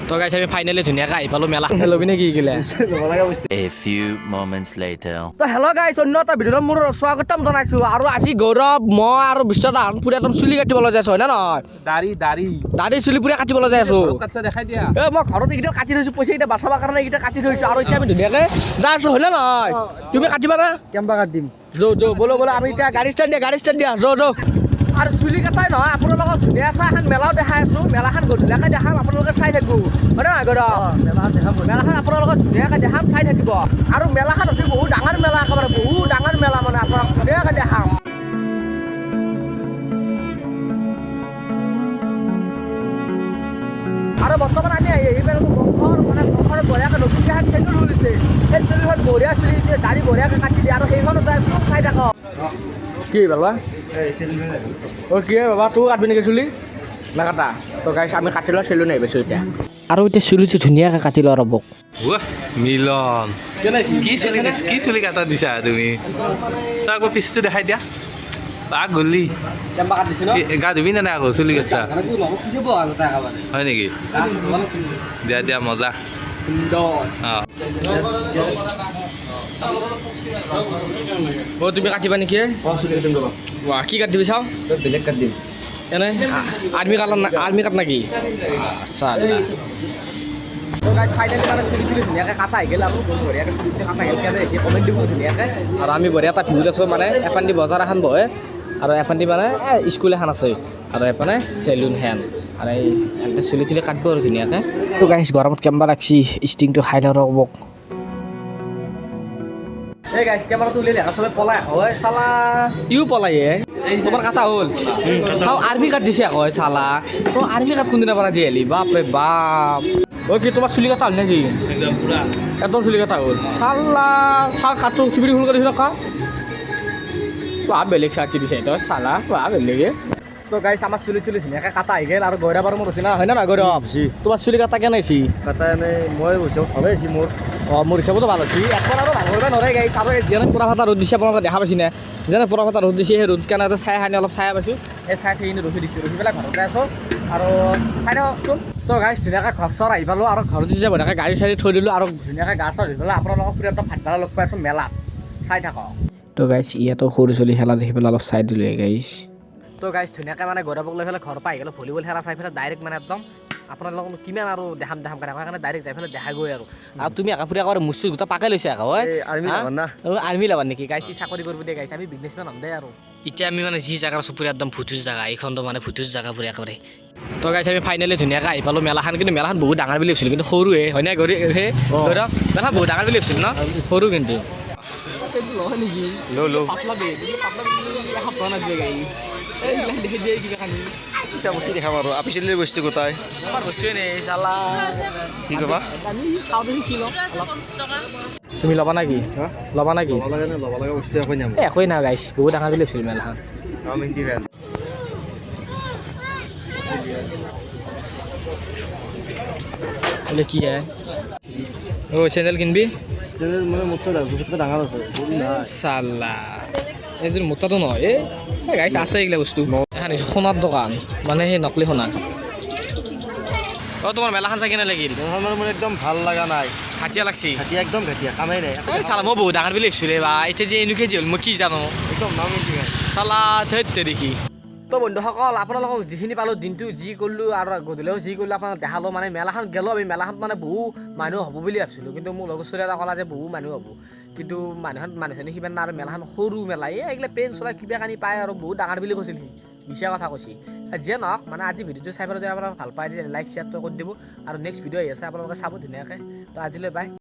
তো গাইছ আমি ফাইনালি ধুনীয়াকৈ আহি পালোঁ মেলা ল'বি নে কি কিলে A few moments later. তো হেল্ল' গাইছ অন্য এটা ভিডিঅ'ত মোৰ স্বাগতম জনাইছোঁ আৰু আজি গৌৰৱ মই আৰু বিশ্বনাথ পুৰা একদম চুলি কাটিবলৈ যাই আছোঁ হয় নে নহয় দাড়ি চুলি পুৰা কাটিবলৈ যাই আছোঁ মই ঘৰত এইকেইটা কাটি থৈছোঁ পইচা এইকেইটা বাচাবৰ কাৰণে এইকেইটা কাটি থৈছোঁ আৰু এতিয়া আমি ধুনীয়াকৈ যাই আছোঁ হয় নে নহয় তুমি কাটিবা না কেম্বা কাট দিম বলো আমি এতিয়া গাড়ী ষ্টেণ্ড দিয়া আৰু চুলি কাটাই নহয় আপোনালোকক ধুনীয়া চাই এখন মেলাও দেখাই আছোঁ মেলাখন গধূলীয়াকৈ দেখাম আপোনালোকে চাই থাকিব হয় নে নহয় গৌৰৱ মেলাখন আপোনালোকক ধুনীয়াকৈ দেখাম চাই থাকিব আৰু মেলাখন হৈছে বহুত ডাঙৰ মেলা একেবাৰে বহুত ডাঙৰ মেলা মানে আপোনাক ধুনীয়াকৈ দেখাম আৰু বৰ্তমান আমি আহি পেলাইছোঁ বংশৰ বঢ়িয়াকৈ নতুনকৈ এখন চেলুন খুলিছে সেই চেলুনখন বঢ়িয়া চুলি দাড়ি বঢ়িয়াকৈ কাটি দিয়ে আৰু সেইখনো চাই থাকক কি বাবা কি বাবা তোৰ কাটবি নেকি চুলি নাকাটা তো গাইছ আমি কাটি লোৱা চেলুন আহি পাইছোঁ এতিয়া আৰু এতিয়া চুলিটো ধুনীয়াকৈ কাটি লোৱা ৰ'বক মিলন কি চুলি কাটা দিছা তুমি চা আকৌ পিছটো দেখাই দিয়া আগ গলি গা ধুবি নে নাই আকৌ চুলি কাটছা হয় নেকি দিয়া মজা তুমি কাটিবা নেকি কি কাট দিবি চাওঁ বেলেগ কাট দিম এনে আৰ্মি কাট নেকি আচ্ছা ফাইনেলি মানে চুলি ধুনীয়াকৈ কাটা আহি গ'ল আৰু বঢ়িয়াকৈ চুলি কাটা আহি গ'ল এতিয়া কমেণ্ট দিব ধুনীয়াকৈ আৰু আমি বঢ়িয়া এটা ভিউত আছোঁ মানে এফান্দি বজাৰ এখন বহে আৰু এফান্দি মানে স্কুল এখন আছে আৰু এফালে চেলুন হেন আৰু এই চুলি তুলি কাটিব আৰু ধুনীয়াকৈ তো গাইছ গৰমত কেম্বা লাগছি ষ্টিংটো খাই লওঁ ৰ'বক এই গাইছ কেমেৰাটো উলিয়াই দেখা চবে পলাই হয় চালা ইও পলায়ে তোমাৰ কাটা হ'ল আৰ্মি কাট দিছে আকৌ চালা তো আৰ্মি কাট কোনদিনা পৰা দিয়ে হেলি বাপৰে বাপ কি তোমাৰ চুলি কাটা হ'ল নেকি একদম চুলি কাটা হ'ল চালা চাহ কাটো চুলি ফুল কৰিছিল বেলেগ চাৰ্টি দিছে তই চালা বেলেগে তো গাইছ আমাৰ চুলি ধুনীয়াকৈ কাটা আহি গ'ল আৰু গৌৰৱ আৰু মোৰ হৈছে না হয় না নহয় গৌৰৱ তোমাৰ চুলি কাটা কেনে হৈছে কাটা এনেই মই হিচাপ ভালে হৈছে মোৰ মোৰ হিচাপতো ভাল হৈছে এখন আৰু ভাল কৰিব নোৱাৰে গাইছ আৰু যেনে পুৰা ফাটা ৰ'দ দিছে আপোনালোকে দেখা পাইছে নে যেনে পুৰা ফাটা ৰ'দ দিছে সেই ৰ'দ কাৰণে চাই খানি অলপ চাই পাইছোঁ সেই চাই সেইখিনি ৰখি দিছোঁ ৰখি পেলাই ঘৰতে আছোঁ আৰু চাই থাককচোন তো গাইছ ধুনীয়াকৈ ঘৰ চৰ আহি পালোঁ আৰু ঘৰত যেতিয়া ধুনীয়াকৈ গাড়ী চাড়ী থৈ দিলোঁ আৰু ধুনীয়াকৈ গা চা ধুই পেলাই আপোনালোকক পুৰা একদম ভাত লগ পাই আছোঁ মেলাত চাই থাকক তো গাইছ ইয়াতো সৰু চলি খেলা দেখি পেলাই অলপ চাই দিলোঁ গাইছ তো গাইছ ধুনীয়াকৈ মানে গৌৰৱক লৈ পেলাই ঘৰৰ পৰা আহি গ'লোঁ ভলীবল খেলা চাই পেলাই ডাইৰেক্ট মানে একদম আপোনালোকক কিমান আৰু দেখাম কাৰণে সেইকাৰণে ডাইৰেক্ট যাই পেলাই দেখা গৈ আৰু তুমি একাপুৰি আকৌ মুচি গোটা পাকাই লৈছে আকৌ আৰ্মি ল'বা নেকি গাইছ চাকৰি কৰিব দিয়ে গাইছ আমি বিজনেছমেন হ'ম দে আৰু এতিয়া আমি মানে যি জেগাৰ আছোঁ পুৰা একদম ভুতুচ জেগা এইখনতো মানে ভুতুচ জেগা পুৰা একেবাৰে তো গাইছ আমি ফাইনেলি ধুনীয়াকৈ আহি পালোঁ মেলাখন কিন্তু মেলাখন বহুত ডাঙৰ বুলি ভাবিছিলোঁ কিন্তু সৰুৱে হয় নাই গৌৰৱ মেলাখন বহুত ডাঙৰ বুলি ভাবিছিল ন সৰু কিন্তু কি দেখাম আৰু আপিচিলিৰ বস্তু গোটাই কি ক'বা তুমি ল'বা নেকি ল'ব লগা বস্তু একোৱেই নাই গাইছ বহুত ডাঙৰ বুলি ভাবিছিলোঁ মেলাখন কি চেণ্ডেল কিনবি মানে মোৰ ডাঙৰ আছে চালা এইযোৰ মোটাটো নহয় এই গাইছ আছে এইগিলা বস্তু এখন সোণাৰ দোকান মানে সেই নকলি সোণা তোমাৰ মেলাখন চাই কেনে লাগিল মোৰ একদম ভাল লগা নাই ঘাটিয়া লাগছি একদম ঘাটিয়া কামেই নাই চালা মই বহুত ডাঙৰ বুলি ভাবিছিলোঁ বা এতিয়া যে এনেকৈ যি হ'ল মই কি জানো একদম চালা ধৈৰ্য দেখি তো বন্ধুসকল আপোনালোকক যিখিনি পালোঁ দিনটো যি কৰিলোঁ আৰু গধূলিও যি কৰিলোঁ আপোনাক দেখালোঁ মানে মেলাখন গ'লোঁ আমি মেলাখন মানে বহু মানুহ হ'ব বুলি ভাবিছিলোঁ কিন্তু মোৰ লগৰ ছোৱালী এটা ক'লা যে বহু মানুহ হ'ব কিন্তু মানুহজনে সিমান আৰু মেলাখন সৰু মেলা এইগিলা পেন চলা কিবা কানি পায় আৰু বহুত ডাঙৰ বুলি কৈছিল সি মিছা কথা কৈছে যিয়ে নহওক মানে আজি ভিডিঅ'টো চাই পেলাই যদি আপোনালোকে ভাল পায় তেতিয়া লাইক শ্বেয়াৰটো কৰি দিব আৰু নেক্সট ভিডিঅ' আহি আছে আপোনালোকে চাব ধুনীয়াকৈ তো আজিলৈ বাই